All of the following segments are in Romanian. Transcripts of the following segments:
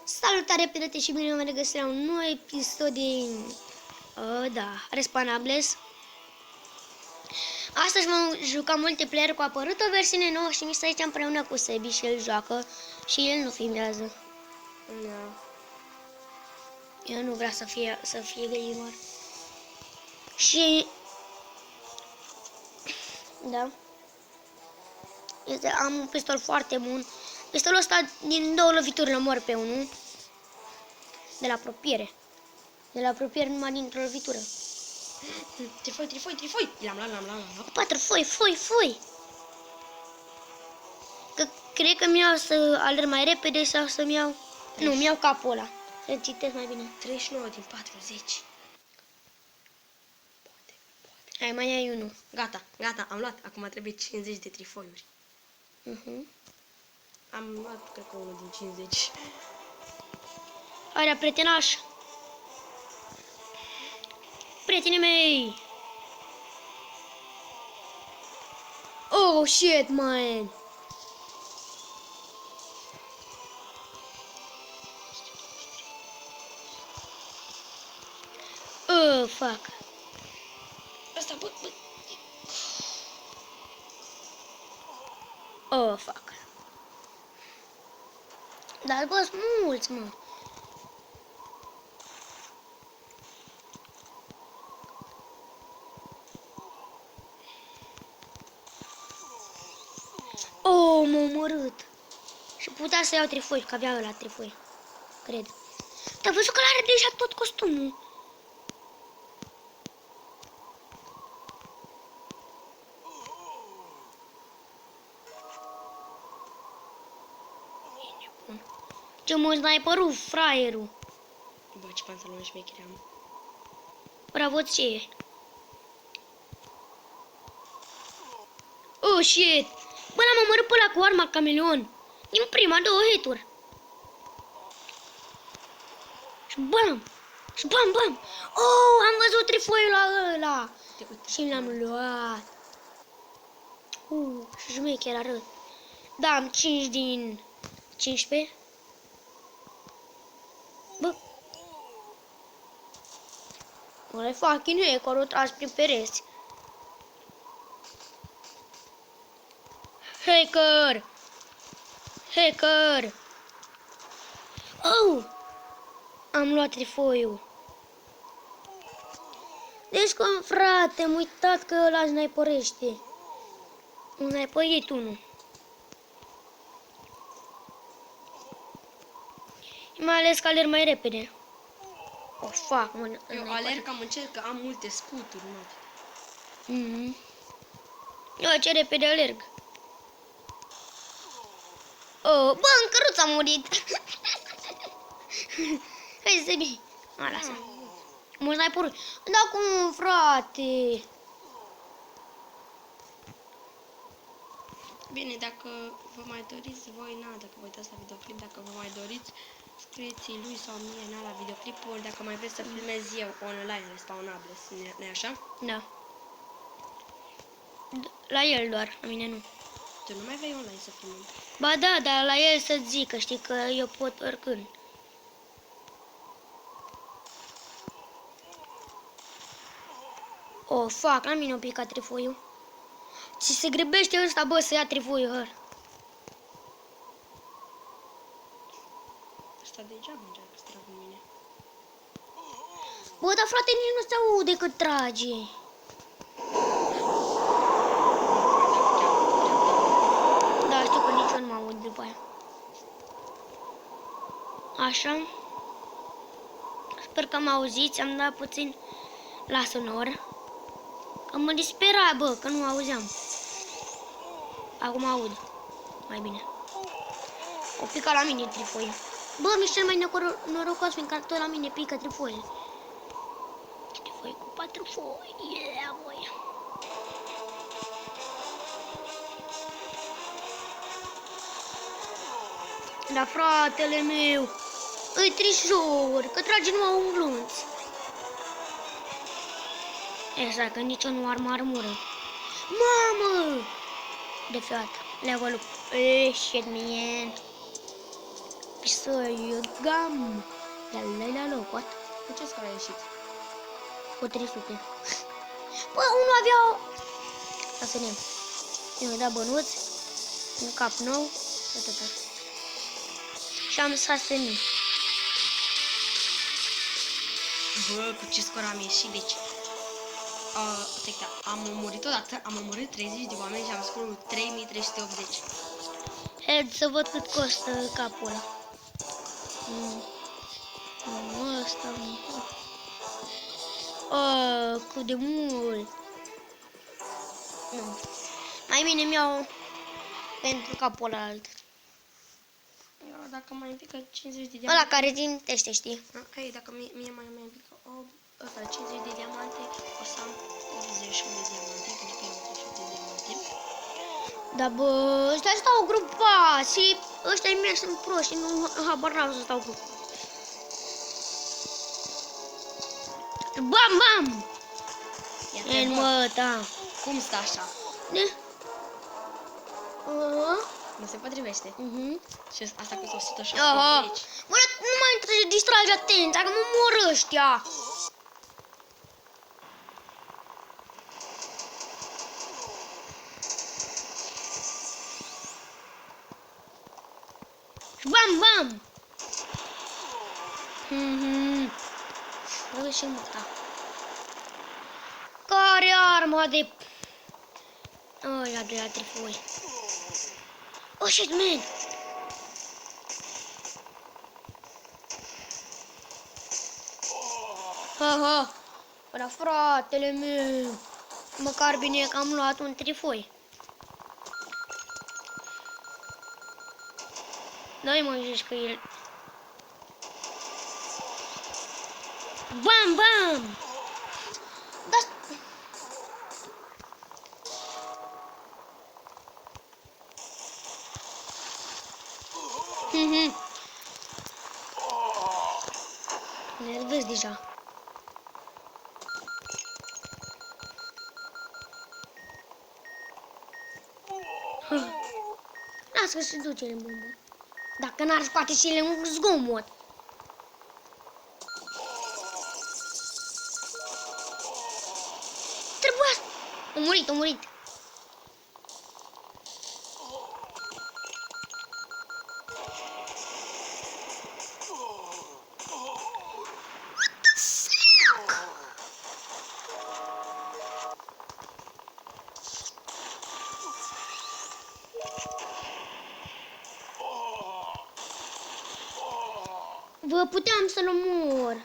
Salutare, prieteni, și bine v-am regăsit la un nou episod din Respawnables. Astăzi vom juca multiplayer cu apărut o versiune nouă și mi stă aici împreună cu Sebi și el joacă și el nu filmează. El nu vrea să fie gamer. Și da. Am un pistol foarte bun. Pistolul ăsta din 2 lovituri îl omor pe unul. De la apropiere. De la apropiere numai dintr-o lovitură. Trifoi. L-am. 4 foi. Cred că mi-au să alerg mai repede sau să-mi iau... Nu, mi-au capul ăla. Să citesc mai bine. 39 din 40. Poate. Hai, mai ai unul. Gata, am luat. Acum trebuie 50 de trifoiuri. Am luat, cred că unul din 50. Hai, prietenaș. Prietenii mei. Oh, shit, man. Oh, fuck. Asta, bă. Oh, fuck. Dar, bă, sunt mulți, mă. Oh, m-a omorât. Și putea să iau trifoi, că avea ăla trifoi. Cred. Dar văzut că l-are deja tot costumul. E nebun. Ce mă sniperul, fraierul. Bă, ce pantaloni șmecheri am. Bravo ție. Oh, shit. Bă, l-am omorât pe ăla cu arma cameleon. Din prima, 2 hituri. Și bam. Oh, am văzut trifoiul la ăla. Și l-am luat. Și șmecher arăt. Da, am 5 din 15. Bă. Ăla-i fucking hacker-ul tras prin pereți. Hacker! Oh! Am luat trifoiul. Deci, cum, frate, am uitat că ăla sniperește. Un sniperit unul. Mai ales că alerg mai repede. Oh, fuck, mă. Eu alerg, am încerc că am multe scuturi, mă. Eu ce repede alerg. Oh, bă, în căruț a murit. Hai să bine. Lasă. Mă sniperul. Da, cum, frate? Bine, dacă vă mai doriți voi, dacă vă uitați la videoclip, dacă vă mai doriți, scrieți lui sau mie la videoclipuri, dacă mai vreți să filmez eu online Respawnables, nu-i așa? Da. La el doar, la mine nu. Tu nu mai vei online să filmăm. Ba da, dar la el să zică, știi că eu pot oricând. Oh, fuck, la mine a picat trifoiul. Și se grăbește ăsta, bă, să ia trifoiul ăla. Asta degeaba încearcă să trag în mine. Bă, dar frate, nici nu se aude cât trage. Da, știu că nici eu nu mă aud după aia. Așa. Sper că mă auziți, am dat puțin la sonor. Că mă dispera, bă, că nu auzeam. Acum aud. Mai bine. O pica la mine trifoi. Bă, mi-e cel mai norocos, fiindcă tot la mine pică trifoi. Trifoi cu 4 foi. Yeah, boy. Da, fratele meu. Îi trișor, că trage numai un glonț. Exact, că nici eu nu am armură. Mamă! De fiat, levelul. Shit, man. și să iegam. La locot. Cu ce scor a ieșit? Cu 300. Bă, unul avea... Să vedem. Eu dat bănuți. Un cap nou. Atâta. Și am 6000. Bă, cu ce scor am ieșit, deci... am omorât odată, am omorât 30 de oameni și am scorul 3380. Hai să văd cât costă capul ăla. Ăsta... cât de mult. Nu. Mai bine mi-au pentru capul ăla alt. Eu, dacă mai pică 50 de diamante... Ăla care țintește, știi? Hai, dacă mie mai pică ăsta, 50 de diamante, o să am 88 de diamante, pentru că eu am 88 de diamante. Da, bă, ăștia stau grupați și ăștia mei sunt proști și nu habar n-au să stau grupați. Bam, bam! Iată, Mă, da. cum stă așa? Ne? Nu se potrivește. Și asta costă 170. Bă, nu mai distrage atenția, că mă mor ăștia. Bam, bam! Bă, și muta. Care arma de... Ăla de la trifoi. Oh, shit, man! Ha, ăla fratele meu. Măcar bine că am luat un trifoi. N-ai mă zici că el... Bam, bam! Da... Nervos deja. Lasă că se duce în bombă. Dacă n-ar scoate și ele un zgomot. Trebuia să... A murit, a murit. Vă puteam să-l omor.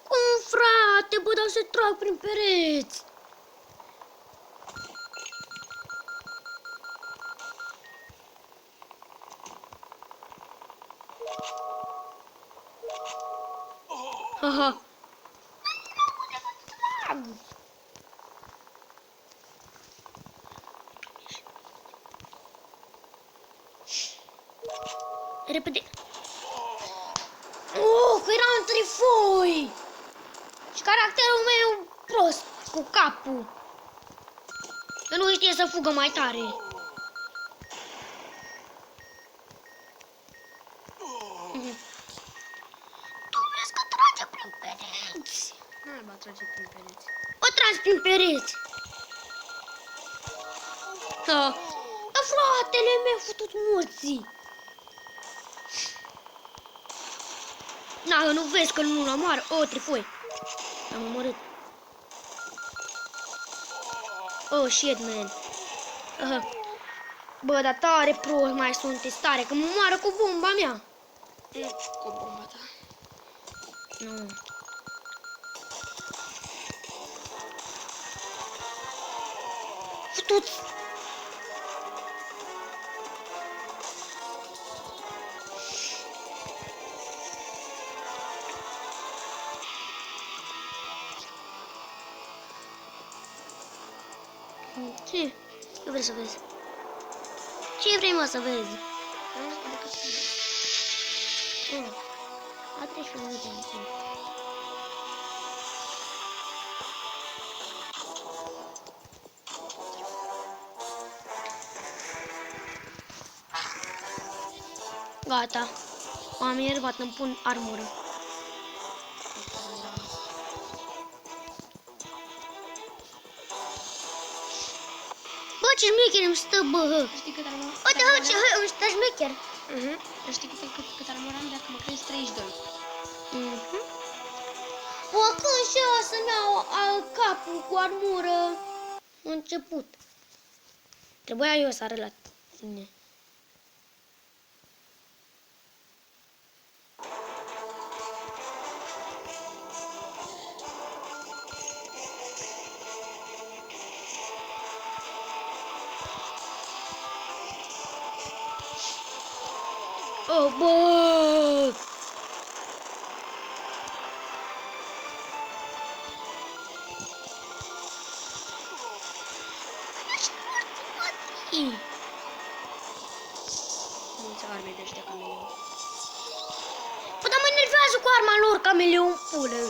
Cum, frate, bă, dar se trag prin pereți. Aha. Repede. Că era un trifoi. Și caracterul meu prost, cu capul. Că nu știe să fugă mai tare. Dumnezeu că trage prin pereți. Nu va trage prin pereți. O tragi prin pereți. Da, fratele meu, futut morții. Na, nu vezi că nu l-am omoară. O, trifoi. Am omorât. Oh, shit, man. Bă, dar tare prost mai sunteți, tare, că mă moară cu bomba mea. Nu, cu bomba ta. Nu. Futut. Ce? Ce vrei să vezi? Ce vrei, mă, să vezi? Nu știu decât să vezi. A 13 minute. Gata. M-am enervat, îmi pun armură. Bă, ce șmecher îmi stă, bă! Știi cât armură? Uite, hă, îmi stă șmecher. Știi cât armură am dacă mă crezi 32. O, când și eu să-mi iau capul cu armură. Început. Trebuia eu să arăt la tine. Oh, bă! Mulți arme de ăștia cameleon. Păi, dar mă enervează cu arma lor, cameleon pulă.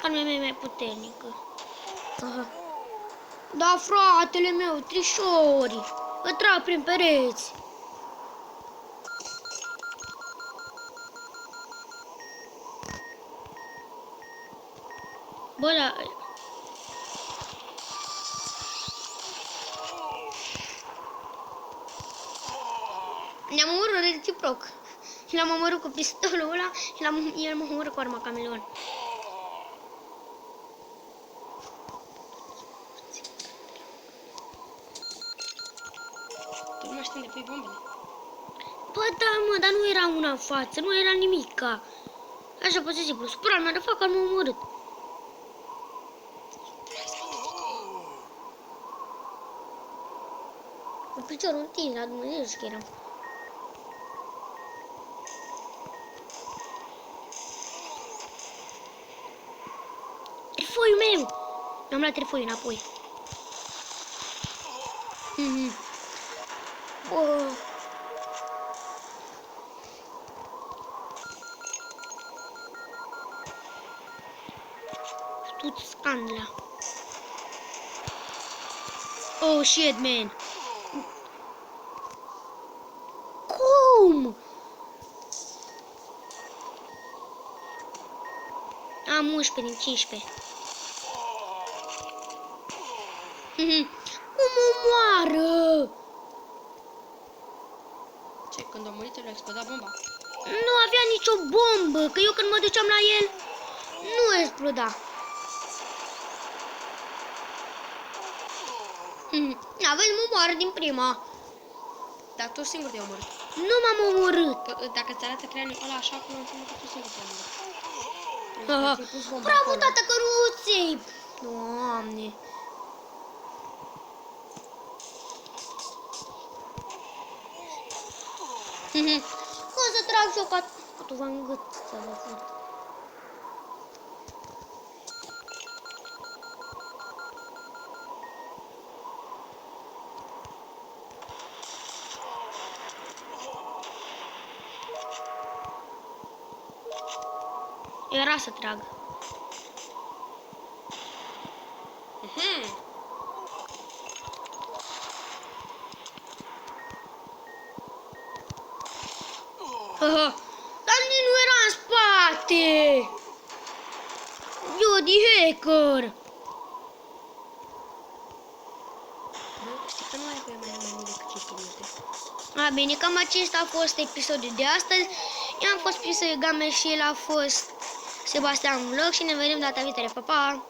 Arma mea e mai puternică. Aha. Da, fratele meu, trișori. Îl trag prin pereți. Bă, da... Ne-am omorât reciproc. Și l-am omorât cu pistolul ăla și el m-a omorât cu arma cameleon. Tu nu mai știi unde pui bombele? Bă, da, mă, dar nu era una în față, nu era nimica. Așa pot să zic, supra mea de fac că m-a omorât. Cu piciorul întins la Dumnezeu și că eram. Trifoiul meu! Mi-am luat trifoiul înapoi. Bă. Tot scandla. Oh shit, man. Cum? Am 11 din 15. Cum omoară? Ce, când a murit, el a explodat bomba? Nu avea nicio bombă, că eu când mă duceam la el, nu exploda. N-aveți, mă moară din prima. Dar tu singur te-ai omorât. Nu m-am omorât. Dacă ți arată creionul ăla așa, acolo înseamnă că tu singur te-ai omorât. Bravo, tată, căruței! Doamne! O să trag și eu catuva în gât să vă fut. Era să trag. Dar nici nu era în spate. Eu de hacker. Știi că nu ai voie mai mult decât 5 minute. A, bine, cam acesta a fost episodul de astăzi. Eu am fost Pisoi Gamer și el a fost Sebastian Vlog și ne vedem data viitoare. Pa, pa!